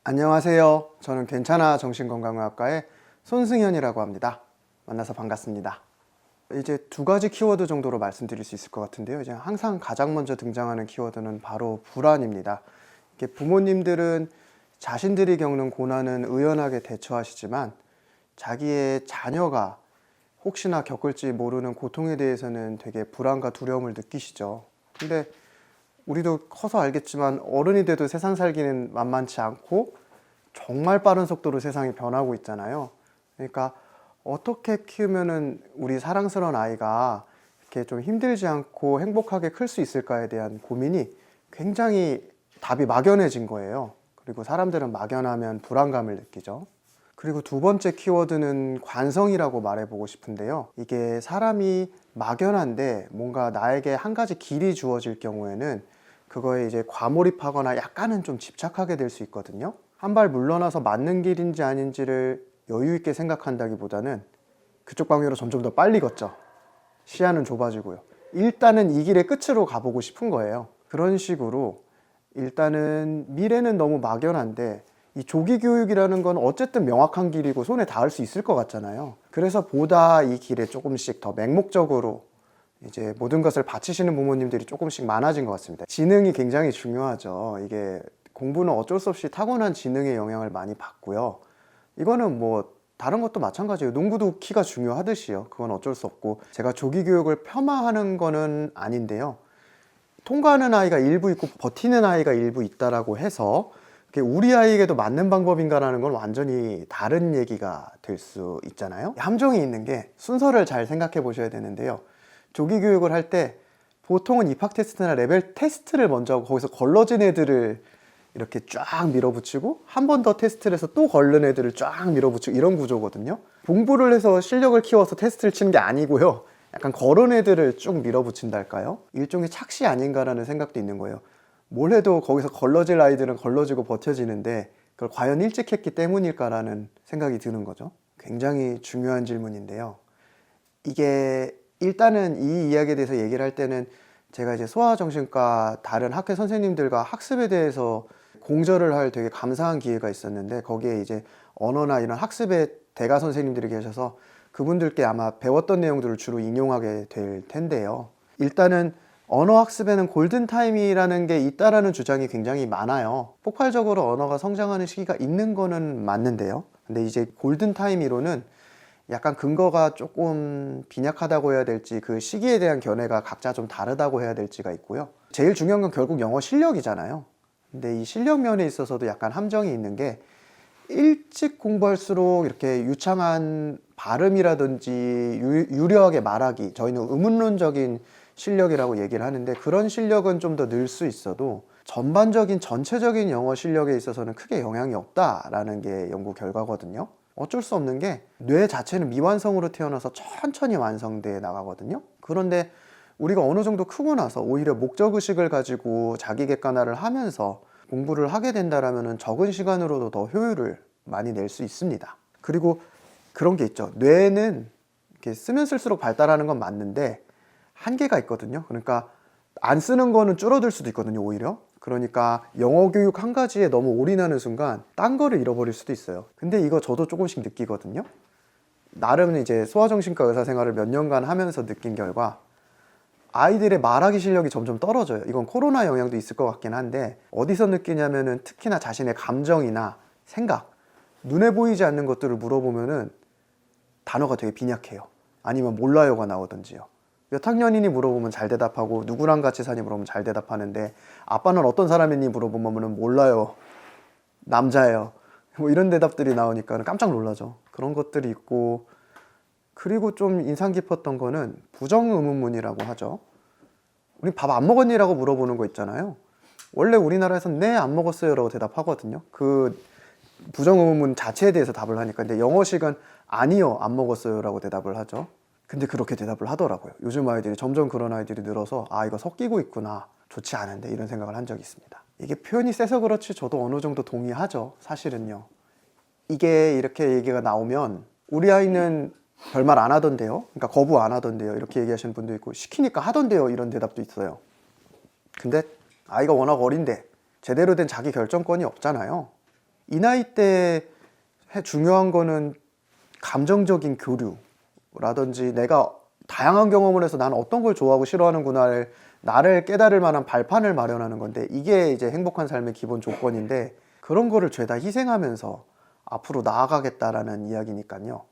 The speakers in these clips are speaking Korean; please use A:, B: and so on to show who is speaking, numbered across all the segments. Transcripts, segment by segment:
A: 안녕하세요. 저는 괜찮아 정신건강의학과의 손승현이라고 합니다. 만나서 반갑습니다. 이제 두 가지 키워드 정도로 말씀드릴 수 있을 것 같은데요. 이제 항상 가장 먼저 등장하는 키워드는 바로 불안입니다. 이게 부모님들은 자신들이 겪는 고난은 의연하게 대처하시지만 자기의 자녀가 혹시나 겪을지 모르는 고통에 대해서는 되게 불안과 두려움을 느끼시죠. 근데 우리도 커서 알겠지만 어른이 돼도 세상 살기는 만만치 않고 정말 빠른 속도로 세상이 변하고 있잖아요. 그러니까 어떻게 키우면은 우리 사랑스러운 아이가 이렇게 좀 힘들지 않고 행복하게 클 수 있을까에 대한 고민이 굉장히 답이 막연해진 거예요. 그리고 사람들은 막연하면 불안감을 느끼죠. 그리고 두 번째 키워드는 관성이라고 말해보고 싶은데요. 이게 사람이 막연한데 뭔가 나에게 한 가지 길이 주어질 경우에는 그거에 이제 과몰입하거나 약간은 좀 집착하게 될 수 있거든요. 한 발 물러나서 맞는 길인지 아닌지를 여유 있게 생각한다기보다는 그쪽 방향으로 점점 더 빨리 걷죠. 시야는 좁아지고요. 일단은 이 길의 끝으로 가보고 싶은 거예요. 그런 식으로 일단은 미래는 너무 막연한데 이 조기 교육이라는 건 어쨌든 명확한 길이고 손에 닿을 수 있을 것 같잖아요. 그래서 보다 이 길에 조금씩 더 맹목적으로 이제 모든 것을 바치시는 부모님들이 조금씩 많아진 것 같습니다. 지능이 굉장히 중요하죠. 이게 공부는 어쩔 수 없이 타고난 지능의 영향을 많이 받고요. 이거는 뭐 다른 것도 마찬가지예요. 농구도 키가 중요하듯이요. 그건 어쩔 수 없고 제가 조기 교육을 폄하하는 거는 아닌데요. 통과하는 아이가 일부 있고 버티는 아이가 일부 있다라고 해서 그게 우리 아이에게도 맞는 방법인가라는 건 완전히 다른 얘기가 될 수 있잖아요. 함정이 있는 게 순서를 잘 생각해 보셔야 되는데요. 조기 교육을 할 때 보통은 입학 테스트나 레벨 테스트를 먼저 하고 거기서 걸러진 애들을 이렇게 쫙 밀어붙이고 한 번 더 테스트를 해서 또 걸른 애들을 쫙 밀어붙이고 이런 구조거든요. 공부를 해서 실력을 키워서 테스트를 치는 게 아니고요. 약간 걸은 애들을 쭉 밀어붙인달까요? 일종의 착시 아닌가라는 생각도 있는 거예요. 뭘 해도 거기서 걸러질 아이들은 걸러지고 버텨지는데 그걸 과연 일찍 했기 때문일까라는 생각이 드는 거죠. 굉장히 중요한 질문인데요. 이게 일단은 이 이야기에 대해서 얘기를 할 때는 제가 이제 소아정신과 다른 학회 선생님들과 학습에 대해서 공저를 할 되게 감사한 기회가 있었는데 거기에 이제 언어나 이런 학습의 대가 선생님들이 계셔서 그분들께 아마 배웠던 내용들을 주로 인용하게 될 텐데요. 일단은 언어 학습에는 골든타임이라는 게 있다라는 주장이 굉장히 많아요. 폭발적으로 언어가 성장하는 시기가 있는 거는 맞는데요. 근데 이제 골든타임 이론은 약간 근거가 조금 빈약하다고 해야 될지 그 시기에 대한 견해가 각자 좀 다르다고 해야 될지가 있고요. 제일 중요한 건 결국 영어 실력이잖아요. 근데 이 실력 면에 있어서도 약간 함정이 있는 게 일찍 공부할수록 이렇게 유창한 발음이라든지 유려하게 말하기, 저희는 의문론적인 실력이라고 얘기를 하는데 그런 실력은 좀 더 늘 수 있어도 전반적인 전체적인 영어 실력에 있어서는 크게 영향이 없다라는 게 연구 결과거든요. 어쩔 수 없는 게 뇌 자체는 미완성으로 태어나서 천천히 완성돼 나가거든요. 그런데 우리가 어느 정도 크고 나서 오히려 목적의식을 가지고 자기 객관화를 하면서 공부를 하게 된다면 적은 시간으로도 더 효율을 많이 낼 수 있습니다. 그리고 그런 게 있죠. 뇌는 이렇게 쓰면 쓸수록 발달하는 건 맞는데 한계가 있거든요. 그러니까 안 쓰는 거는 줄어들 수도 있거든요, 오히려. 그러니까 영어 교육 한 가지에 너무 올인하는 순간 딴 거를 잃어버릴 수도 있어요. 근데 이거 저도 조금씩 느끼거든요. 나름 이제 소아정신과 의사 생활을 몇 년간 하면서 느낀 결과 아이들의 말하기 실력이 점점 떨어져요. 이건 코로나 영향도 있을 것 같긴 한데 어디서 느끼냐면은 특히나 자신의 감정이나 생각, 눈에 보이지 않는 것들을 물어보면은 단어가 되게 빈약해요. 아니면 몰라요가 나오든지요. 몇 학년이니 물어보면 잘 대답하고 누구랑 같이 사니 물어보면 잘 대답하는데 아빠는 어떤 사람이니 물어보면 몰라요, 남자예요, 뭐 이런 대답들이 나오니까 깜짝 놀라죠. 그런 것들이 있고, 그리고 좀 인상 깊었던 거는 부정의문문이라고 하죠. 우리 밥 안 먹었니? 라고 물어보는 거 있잖아요. 원래 우리나라에서는 네, 안 먹었어요 라고 대답하거든요. 그 부정의문문 자체에 대해서 답을 하니까. 근데 영어식은 아니요, 안 먹었어요 라고 대답을 하죠. 근데 그렇게 대답을 하더라고요. 요즘 아이들이 점점 그런 아이들이 늘어서 아, 이거 섞이고 있구나, 좋지 않은데, 이런 생각을 한 적이 있습니다. 이게 표현이 세서 그렇지 저도 어느 정도 동의하죠. 사실은요, 이게 이렇게 얘기가 나오면 우리 아이는 별말 안 하던데요. 그러니까 거부 안 하던데요. 이렇게 얘기하시는 분도 있고 시키니까 하던데요. 이런 대답도 있어요. 근데 아이가 워낙 어린데 제대로 된 자기 결정권이 없잖아요. 이 나이 때 중요한 거는 감정적인 교류라든지 내가 다양한 경험을 해서 나는 어떤 걸 좋아하고 싫어하는구나를 나를 깨달을 만한 발판을 마련하는 건데 이게 이제 행복한 삶의 기본 조건인데 그런 거를 죄다 희생하면서 앞으로 나아가겠다라는 이야기니까요.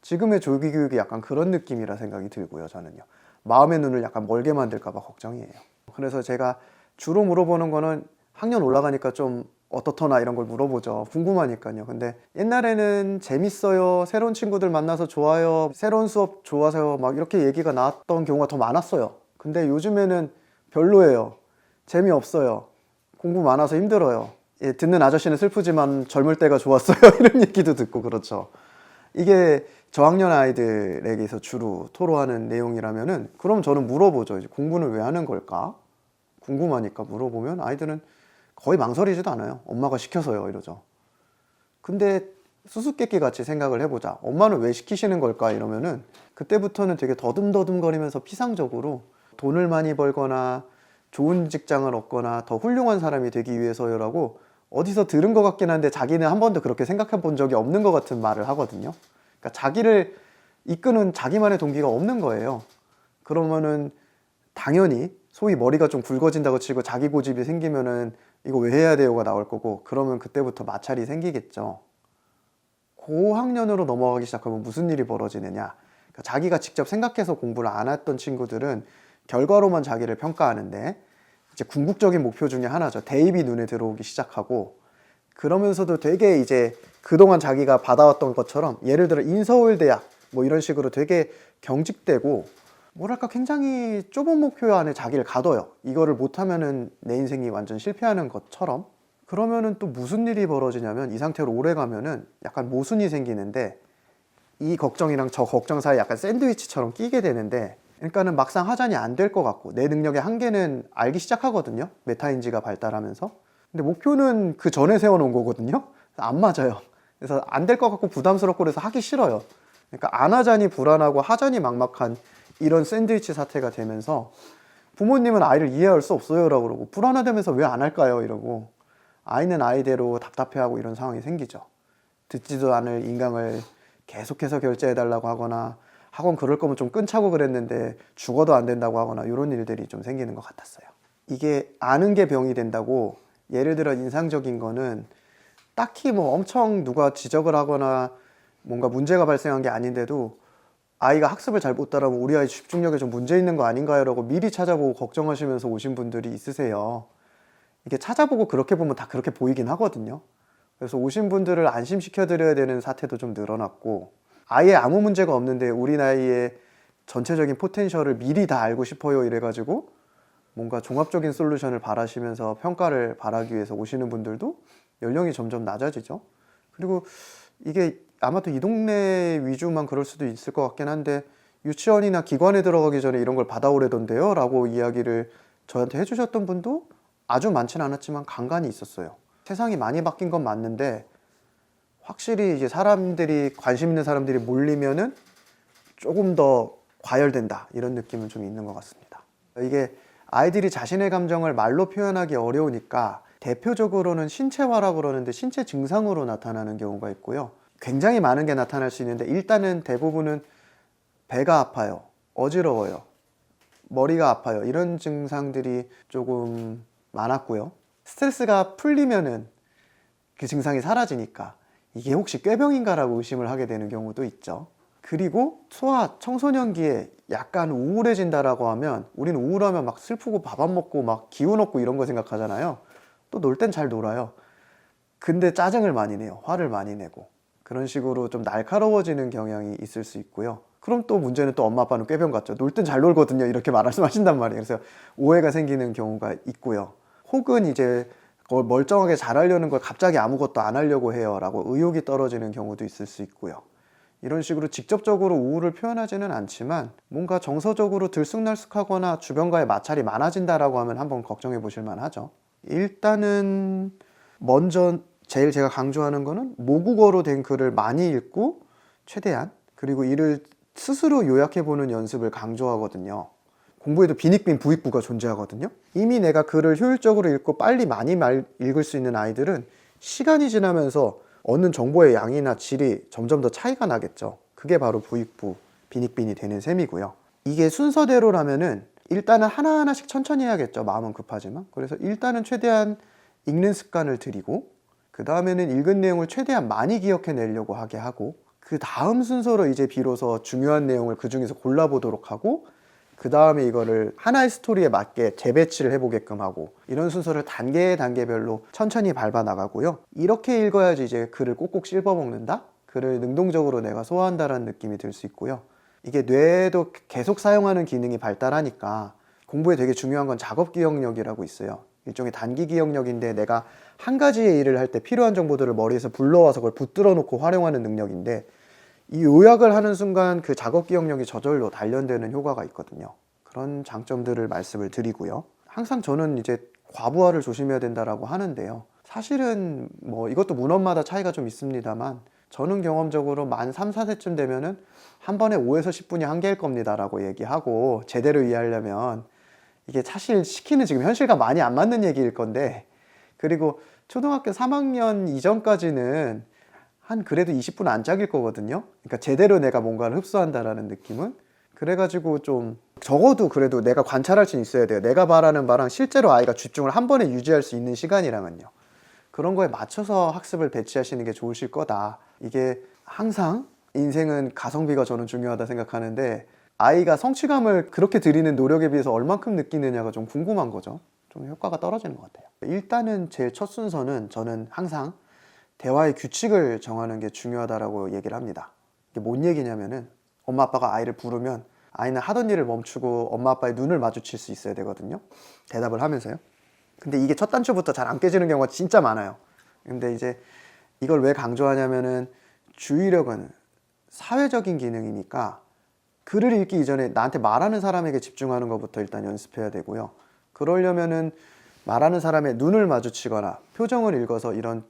A: 지금의 조기 교육이 약간 그런 느낌이라 생각이 들고요. 저는요. 마음의 눈을 약간 멀게 만들까 봐 걱정이에요. 그래서 제가 주로 물어보는 거는 학년 올라가니까 좀 어떻더나 이런 걸 물어보죠. 궁금하니까요. 근데 옛날에는 재밌어요, 새로운 친구들 만나서 좋아요, 새로운 수업 좋아서요, 막 이렇게 얘기가 나왔던 경우가 더 많았어요. 근데 요즘에는 별로예요. 재미없어요. 공부 많아서 힘들어요. 예, 듣는 아저씨는 슬프지만 젊을 때가 좋았어요. 이런 얘기도 듣고 그렇죠. 이게 저학년 아이들에게서 주로 토로하는 내용이라면은 그럼 저는 물어보죠. 이제 공부는 왜 하는 걸까? 궁금하니까 물어보면 아이들은 거의 망설이지도 않아요. 엄마가 시켜서요 이러죠. 근데 수수께끼 같이 생각을 해보자. 엄마는 왜 시키시는 걸까? 이러면은 그때부터는 되게 더듬더듬거리면서 피상적으로 돈을 많이 벌거나 좋은 직장을 얻거나 더 훌륭한 사람이 되기 위해서요라고 어디서 들은 것 같긴 한데 자기는 한 번도 그렇게 생각해 본 적이 없는 것 같은 말을 하거든요. 그러니까 자기를 이끄는 자기만의 동기가 없는 거예요. 그러면은 당연히 소위 머리가 좀 굵어진다고 치고 자기 고집이 생기면은 이거 왜 해야 돼요가 나올 거고 그러면 그때부터 마찰이 생기겠죠. 고학년으로 넘어가기 시작하면 무슨 일이 벌어지느냐. 그러니까 자기가 직접 생각해서 공부를 안 했던 친구들은 결과로만 자기를 평가하는데 이제 궁극적인 목표 중에 하나죠. 대입이 눈에 들어오기 시작하고 그러면서도 되게 이제 그동안 자기가 받아왔던 것처럼 예를 들어 인서울대학 뭐 이런 식으로 되게 경직되고 뭐랄까 굉장히 좁은 목표 안에 자기를 가둬요. 이거를 못하면은 내 인생이 완전 실패하는 것처럼. 그러면은 또 무슨 일이 벌어지냐면 이 상태로 오래 가면은 약간 모순이 생기는데 이 걱정이랑 저 걱정 사이에 약간 샌드위치처럼 끼게 되는데 그러니까는 막상 하자니 안 될 것 같고 내 능력의 한계는 알기 시작하거든요. 메타인지가 발달하면서. 근데 목표는 그 전에 세워놓은 거거든요. 안 맞아요. 그래서 안 될 것 같고 부담스럽고 그래서 하기 싫어요. 그러니까 안 하자니 불안하고 하자니 막막한 이런 샌드위치 사태가 되면서 부모님은 아이를 이해할 수 없어요 라고 그러고 불안하다면서 왜 안 할까요 이러고 아이는 아이대로 답답해하고 이런 상황이 생기죠. 듣지도 않을 인강을 계속해서 결제해달라고 하거나 학원 그럴 거면 좀 끊자고 그랬는데 죽어도 안 된다고 하거나 이런 일들이 좀 생기는 것 같았어요. 이게 아는 게 병이 된다고 예를 들어 인상적인 거는 딱히 뭐 엄청 누가 지적을 하거나 뭔가 문제가 발생한 게 아닌데도 아이가 학습을 잘 못 따라하면 우리 아이 집중력에 좀 문제 있는 거 아닌가요? 라고 미리 찾아보고 걱정하시면서 오신 분들이 있으세요. 이게 찾아보고 그렇게 보면 다 그렇게 보이긴 하거든요. 그래서 오신 분들을 안심시켜 드려야 되는 사태도 좀 늘어났고 아예 아무 문제가 없는데 우리 나이에 전체적인 포텐셜을 미리 다 알고 싶어요 이래가지고 뭔가 종합적인 솔루션을 바라시면서 평가를 바라기 위해서 오시는 분들도 연령이 점점 낮아지죠. 그리고 이게 아마도 이 동네 위주만 그럴 수도 있을 것 같긴 한데 유치원이나 기관에 들어가기 전에 이런 걸 받아오래던데요 라고 이야기를 저한테 해주셨던 분도 아주 많지는 않았지만 간간이 있었어요. 세상이 많이 바뀐 건 맞는데 확실히 이제 사람들이 관심 있는 사람들이 몰리면은 조금 더 과열된다 이런 느낌은 좀 있는 것 같습니다. 이게 아이들이 자신의 감정을 말로 표현하기 어려우니까 대표적으로는 신체화라고 그러는데 신체 증상으로 나타나는 경우가 있고요. 굉장히 많은 게 나타날 수 있는데 일단은 대부분은 배가 아파요, 어지러워요, 머리가 아파요 이런 증상들이 조금 많았고요. 스트레스가 풀리면은 그 증상이 사라지니까 이게 혹시 꾀병인가 라고 의심을 하게 되는 경우도 있죠. 그리고 소아 청소년기에 약간 우울해진다라고 하면 우리는 우울하면 막 슬프고 밥 안 먹고 막 기운 없고 이런 거 생각하잖아요. 또 놀 땐 잘 놀아요. 근데 짜증을 많이 내요. 화를 많이 내고 그런 식으로 좀 날카로워지는 경향이 있을 수 있고요. 그럼 또 문제는 또 엄마 아빠는 꾀병 같죠. 놀 땐 잘 놀거든요 이렇게 말씀하신단 말이에요. 그래서 오해가 생기는 경우가 있고요. 혹은 이제 멀쩡하게 잘하려는 걸 갑자기 아무것도 안 하려고 해요 라고 의욕이 떨어지는 경우도 있을 수 있고요. 이런 식으로 직접적으로 우울을 표현하지는 않지만 뭔가 정서적으로 들쑥날쑥하거나 주변과의 마찰이 많아진다라고 하면 한번 걱정해 보실 만하죠. 일단은 먼저 제일 제가 강조하는 거는 모국어로 된 글을 많이 읽고 최대한 그리고 이를 스스로 요약해보는 연습을 강조하거든요. 공부에도 빈익빈 부익부가 존재하거든요. 이미 내가 글을 효율적으로 읽고 빨리 많이 읽을 수 있는 아이들은 시간이 지나면서 얻는 정보의 양이나 질이 점점 더 차이가 나겠죠. 그게 바로 부익부, 빈익빈이 되는 셈이고요. 이게 순서대로라면은 일단은 하나하나씩 천천히 해야겠죠. 마음은 급하지만. 그래서 일단은 최대한 읽는 습관을 들이고, 그 다음에는 읽은 내용을 최대한 많이 기억해내려고 하게 하고, 그 다음 순서로 이제 비로소 중요한 내용을 그 중에서 골라보도록 하고, 그 다음에 이거를 하나의 스토리에 맞게 재배치를 해보게끔 하고, 이런 순서를 단계별로 천천히 밟아 나가고요. 이렇게 읽어야지 이제 글을 꼭꼭 씹어먹는다? 글을 능동적으로 내가 소화한다라는 느낌이 들 수 있고요. 이게 뇌에도 계속 사용하는 기능이 발달하니까 공부에 되게 중요한 건 작업 기억력이라고 있어요. 일종의 단기 기억력인데 내가 한 가지의 일을 할 때 필요한 정보들을 머리에서 불러와서 그걸 붙들어 놓고 활용하는 능력인데, 이 요약을 하는 순간 그 작업 기억력이 저절로 단련되는 효과가 있거든요. 그런 장점들을 말씀을 드리고요. 항상 저는 이제 과부하를 조심해야 된다라고 하는데요. 사실은 뭐 이것도 문헌마다 차이가 좀 있습니다만, 저는 경험적으로 만 3, 4세쯤 되면은 한 번에 5에서 10분이 한계일 겁니다 라고 얘기하고, 제대로 이해하려면 이게 사실 시키는 지금 현실과 많이 안 맞는 얘기일 건데, 그리고 초등학교 3학년 이전까지는 한 그래도 20분 안짝일 거거든요. 그러니까 제대로 내가 뭔가를 흡수한다라는 느낌은. 그래가지고 좀 적어도 그래도 내가 관찰할 수 있어야 돼요. 내가 바라는 바랑 실제로 아이가 집중을 한 번에 유지할 수 있는 시간이라면요. 그런 거에 맞춰서 학습을 배치하시는 게 좋으실 거다. 이게 항상 인생은 가성비가 저는 중요하다 생각하는데, 아이가 성취감을 그렇게 드리는 노력에 비해서 얼만큼 느끼느냐가 좀 궁금한 거죠. 좀 효과가 떨어지는 것 같아요. 일단은 제일 첫 순서는 저는 항상 대화의 규칙을 정하는 게 중요하다라고 얘기를 합니다. 이게 뭔 얘기냐면은, 엄마 아빠가 아이를 부르면 아이는 하던 일을 멈추고 엄마 아빠의 눈을 마주칠 수 있어야 되거든요. 대답을 하면서요. 근데 이게 첫 단추부터 잘 안 깨지는 경우가 진짜 많아요. 근데 이제 이걸 왜 강조하냐면은, 주의력은 사회적인 기능이니까 글을 읽기 이전에 나한테 말하는 사람에게 집중하는 것부터 일단 연습해야 되고요. 그러려면은 말하는 사람의 눈을 마주치거나 표정을 읽어서, 이런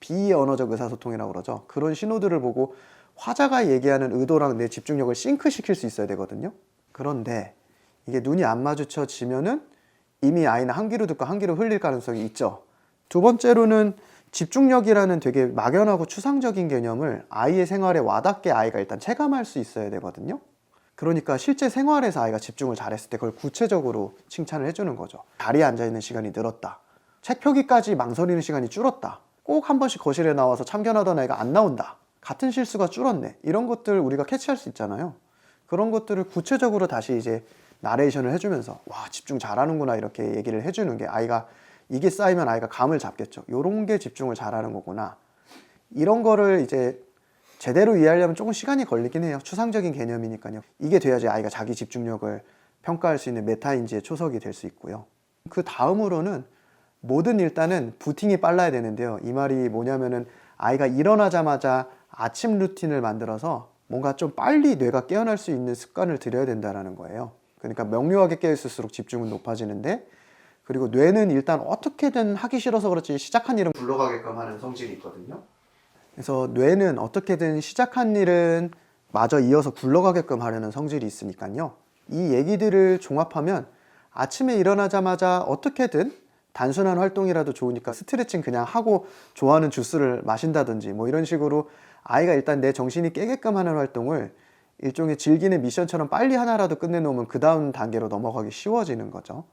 A: 비언어적 의사소통이라고 그러죠. 그런 신호들을 보고 화자가 얘기하는 의도랑 내 집중력을 싱크시킬 수 있어야 되거든요. 그런데 이게 눈이 안 마주쳐지면은 이미 아이는 한 귀로 듣고 한 귀로 흘릴 가능성이 있죠. 두 번째로는 집중력이라는 되게 막연하고 추상적인 개념을 아이의 생활에 와닿게 아이가 일단 체감할 수 있어야 되거든요. 그러니까 실제 생활에서 아이가 집중을 잘했을 때 그걸 구체적으로 칭찬을 해주는 거죠. 자리에 앉아있는 시간이 늘었다. 책 펴기까지 망설이는 시간이 줄었다. 꼭 한 번씩 거실에 나와서 참견하던 애가 안 나온다. 같은 실수가 줄었네. 이런 것들 우리가 캐치할 수 있잖아요. 그런 것들을 구체적으로 다시 이제 나레이션을 해주면서, 와, 집중 잘하는구나, 이렇게 얘기를 해주는 게, 아이가 이게 쌓이면 아이가 감을 잡겠죠. 요런 게 집중을 잘하는 거구나. 이런 거를 이제 제대로 이해하려면 조금 시간이 걸리긴 해요. 추상적인 개념이니까요. 이게 돼야지 아이가 자기 집중력을 평가할 수 있는 메타인지의 초석이 될 수 있고요. 그 다음으로는 뭐든 일단은 부팅이 빨라야 되는데요. 이 말이 뭐냐면은, 아이가 일어나자마자 아침 루틴을 만들어서 뭔가 좀 빨리 뇌가 깨어날 수 있는 습관을 들여야 된다는 거예요. 그러니까 명료하게 깨어있을수록 집중은 높아지는데, 그리고 뇌는 일단 어떻게든 하기 싫어서 그렇지 시작한 일은 굴러가게끔 하는 성질이 있거든요. 그래서 뇌는 어떻게든 시작한 일은 마저 이어서 굴러가게끔 하려는 성질이 있으니까요. 이 얘기들을 종합하면 아침에 일어나자마자 어떻게든 단순한 활동이라도 좋으니까 스트레칭 그냥 하고 좋아하는 주스를 마신다든지 뭐 이런 식으로 아이가 일단 내 정신이 깨게끔 하는 활동을 일종의 즐기는 미션처럼 빨리 하나라도 끝내놓으면 그 다음 단계로 넘어가기 쉬워지는 거죠.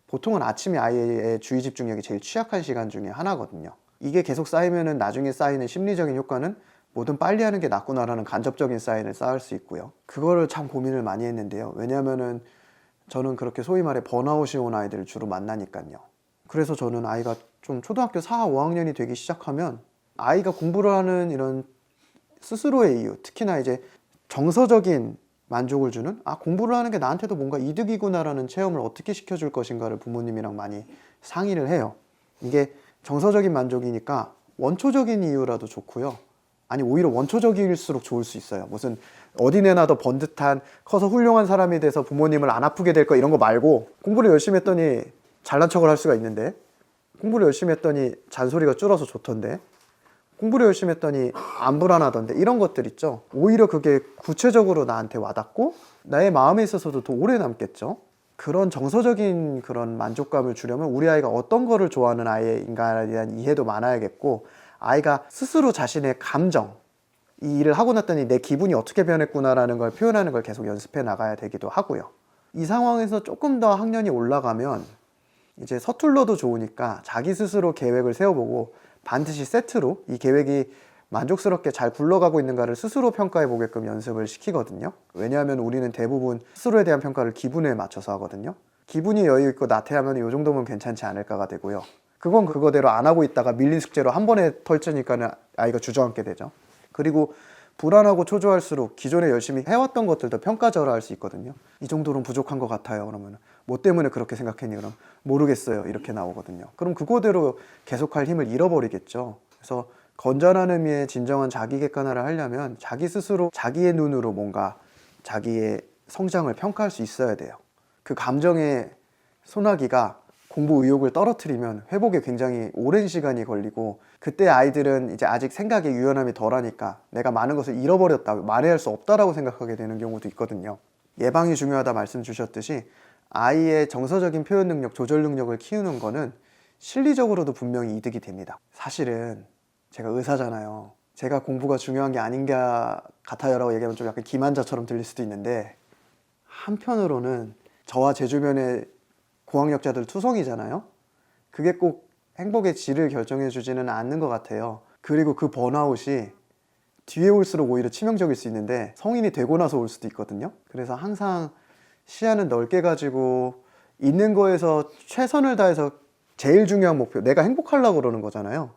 A: 보통은 아침이 아이의 주의 집중력이 제일 취약한 시간 중에 하나거든요. 이게 계속 쌓이면은 나중에 쌓이는 심리적인 효과는 뭐든 빨리 하는 게 낫구나라는 간접적인 사인을 쌓을 수 있고요. 그거를 참 고민을 많이 했는데요. 왜냐하면은 저는 그렇게 소위 말해 번아웃이 온 아이들을 주로 만나니까요. 그래서 저는 아이가 좀 초등학교 4, 5학년이 되기 시작하면 아이가 공부를 하는 이런 스스로의 이유, 특히나 이제 정서적인 만족을 주는, 아, 공부를 하는 게 나한테도 뭔가 이득이구나라는 체험을 어떻게 시켜줄 것인가를 부모님이랑 많이 상의를 해요. 이게 정서적인 만족이니까 원초적인 이유라도 좋고요. 아니, 오히려 원초적일수록 좋을 수 있어요. 무슨 어디 내놔도 번듯한 커서 훌륭한 사람이 돼서 부모님을 안 아프게 될 거 이런 거 말고, 공부를 열심히 했더니 잘난 척을 할 수가 있는데, 공부를 열심히 했더니 잔소리가 줄어서 좋던데, 공부를 열심히 했더니 안 불안하던데, 이런 것들 있죠. 오히려 그게 구체적으로 나한테 와닿고 나의 마음에 있어서도 더 오래 남겠죠. 그런 정서적인 그런 만족감을 주려면 우리 아이가 어떤 거를 좋아하는 아이인가에 대한 이해도 많아야겠고, 아이가 스스로 자신의 감정, 이 일을 하고 났더니 내 기분이 어떻게 변했구나라는 걸 표현하는 걸 계속 연습해 나가야 되기도 하고요. 이 상황에서 조금 더 학년이 올라가면 이제 서툴러도 좋으니까 자기 스스로 계획을 세워보고 반드시 세트로 이 계획이 만족스럽게 잘 굴러가고 있는가를 스스로 평가해 보게끔 연습을 시키거든요. 왜냐하면 우리는 대부분 스스로에 대한 평가를 기분에 맞춰서 하거든요. 기분이 여유 있고 나태하면 이 정도면 괜찮지 않을까가 되고요. 그건 그거대로 안 하고 있다가 밀린 숙제로 한 번에 펼치니까는 아이가 주저앉게 되죠. 그리고 불안하고 초조할수록 기존에 열심히 해왔던 것들도 평가절하할 수 있거든요. 이 정도는 부족한 것 같아요. 그러면 뭐 때문에 그렇게 생각했니? 그럼 모르겠어요. 이렇게 나오거든요. 그럼 그거대로 계속할 힘을 잃어버리겠죠. 그래서 건전한 의미의 진정한 자기 객관화를 하려면 자기 스스로 자기의 눈으로 뭔가 자기의 성장을 평가할 수 있어야 돼요. 그 감정의 소나기가 공부 의욕을 떨어뜨리면 회복에 굉장히 오랜 시간이 걸리고, 그때 아이들은 이제 아직 생각의 유연함이 덜하니까 내가 많은 것을 잃어버렸다, 만회할 수 없다라고 생각하게 되는 경우도 있거든요. 예방이 중요하다 말씀 주셨듯이 아이의 정서적인 표현 능력, 조절 능력을 키우는 거는 실리적으로도 분명히 이득이 됩니다. 사실은 제가 의사잖아요. 제가 공부가 중요한 게 아닌가 같아요 라고 얘기하면 좀 약간 기만자처럼 들릴 수도 있는데, 한편으로는 저와 제 주변의 고학력자들 투성이잖아요. 그게 꼭 행복의 질을 결정해 주지는 않는 것 같아요. 그리고 그 번아웃이 뒤에 올수록 오히려 치명적일 수 있는데 성인이 되고 나서 올 수도 있거든요. 그래서 항상 시야는 넓게 가지고 있는 거에서 최선을 다해서 제일 중요한 목표, 내가 행복하려고 그러는 거잖아요.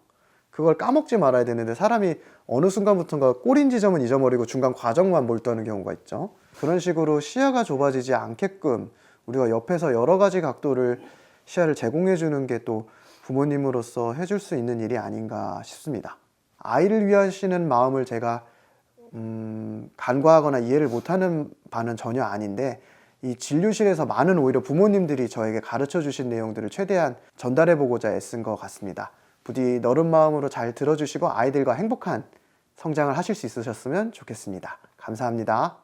A: 그걸 까먹지 말아야 되는데 사람이 어느 순간부터인가 꼬린 지점은 잊어버리고 중간 과정만 몰두하는 경우가 있죠. 그런 식으로 시야가 좁아지지 않게끔 우리가 옆에서 여러 가지 각도를 시야를 제공해 주는 게 또 부모님으로서 해줄 수 있는 일이 아닌가 싶습니다. 아이를 위하시는 마음을 제가 간과하거나 이해를 못하는 바는 전혀 아닌데, 이 진료실에서 많은 오히려 부모님들이 저에게 가르쳐 주신 내용들을 최대한 전달해 보고자 애쓴 것 같습니다. 부디 너른 마음으로 잘 들어주시고 아이들과 행복한 성장을 하실 수 있으셨으면 좋겠습니다. 감사합니다.